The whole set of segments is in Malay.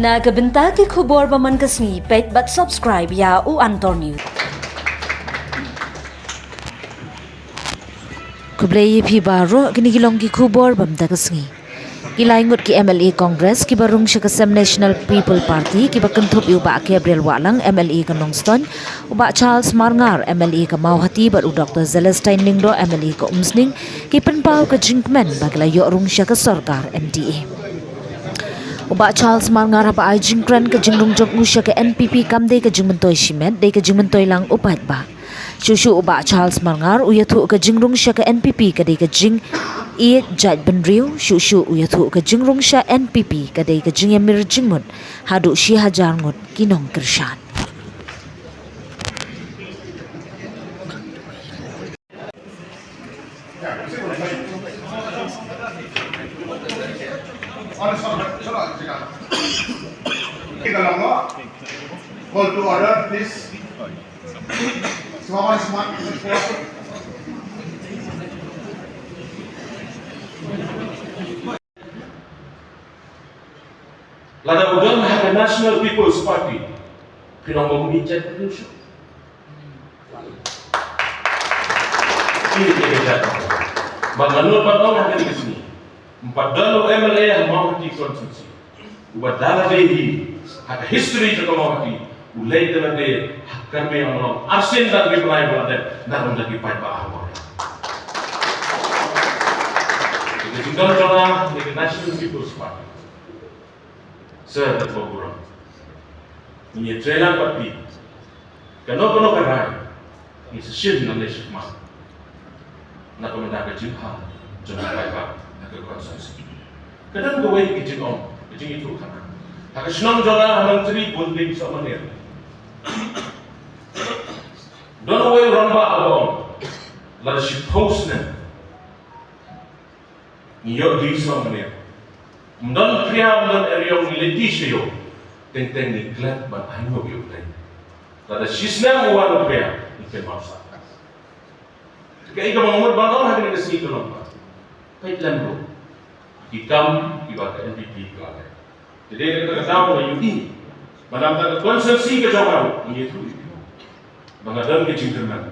Nagabenta ki khubor baman kasni pet but subscribe ya u Antor News. Kublai phi baro kini gilong ki khubor bamda kasni. Kilaingut ki MLA Congress ki barung Shakasam National People Party ki bakentup uba Gabriel Walang MLA ka Nongston uba Charles Marngar MLA ka Mauhati baru Dr. Celestine Ningdo MLA ka Umsning ki penpau ka Jinkmen bagla yorung Shaka Sarkar MDA. Uba Charles Marngar haba ay Jinkran ka Jingrung Jok Ngusya ka NPP kamde ka Jingmentoy Shimet de ka Jingmentoy lang upat ba. Shushu uba Charles Marngar uyathu ka Jingrung Shya ka NPP ka de ka Jing Iet Jat Benriu shushu uyathu ka Jingrung Shya NPP ka de ka Jingyamir Jingmut hadu shi hajar ngut kinong kershan. Call to order, please. Semua smart. Lada udang have a National People's Party. Kinong mengicat penyusup. Ini kebetulan. Banganul pantau yang di sini. 4 MLA yang mau di konstitusi. Ubat dala dehi. Hak history juga mau di. Ulai telah de kami yang mau arsen dan reply berada dalam lagi pai bahawal. Jadi tinggal jalan di National People's Party. Sir, berkurang. Ini trailer party. Kano karai. Ini sesuatu yang lesik mah. Nak mendapat jumpa, jangan pai bah nak konsensus. Kadang gawai kijing om, kijing itu kan. Hak senang jalan halang ceri bonding sama dia. Don't way ramba alone. Let us post them. Niyo di sama dia. Mdan kriya mdan area militi siyo. Tenteng ni klat ban hanyo yo play. Let us sisna uwan kriya ikan masa. Kaya ikaw mga bangon hanggang nasi ito lang. Kahit lang bro. Ikam iba ka NPP klate. Jadi nagkakatawa na yun. Manamta ka konsensi ka jawaw. Hindi ito. Mga dalam ka jingkerman.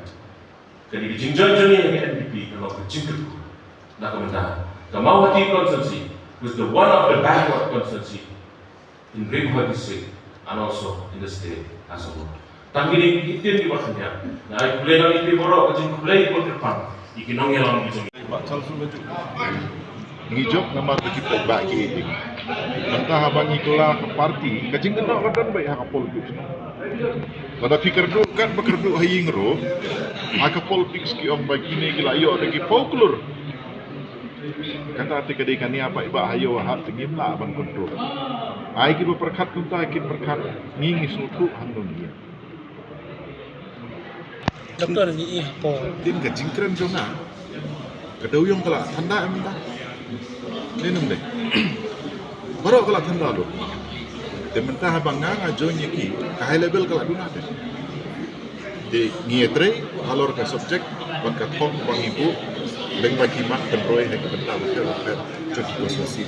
Kaya di jingjan jani ang NPP kalau ka jingker ko. Nakamanda. Kamawati konsensi was the one of the backward konsensi in Rimha district and also in the state as a whole. Tanggiling itin di bakanya. Na ay kulay ng itin moro kasi kulay ko terpang. Ikinong yalang ito. Pak Charles Maju. Ngijok nama kita bagi ini. Mentah habang itulah ke parti. Kajing kena kadang baik hak politik. Pada fikir tu kan bekerja haying ro. Hak politik ki om bagi ni gila yo lagi folklor. Kata hati kedekan ni apa iba hayo hak tinggi lah bang kontrol. Ai ki berkat kunta ki berkat ngingis nutu handong dia. Doktor ni apa? Din ka jingkran jona. Kadau yang kala tanda emda. Nenum deh. Baru kala tanda lo. Tementah habang nga join ki ka high level kala duna deh. Di ngietre alor ka subjek bakat hok bang ibu leng bagi mak dan roy hek benta betul betul jadi konsensi.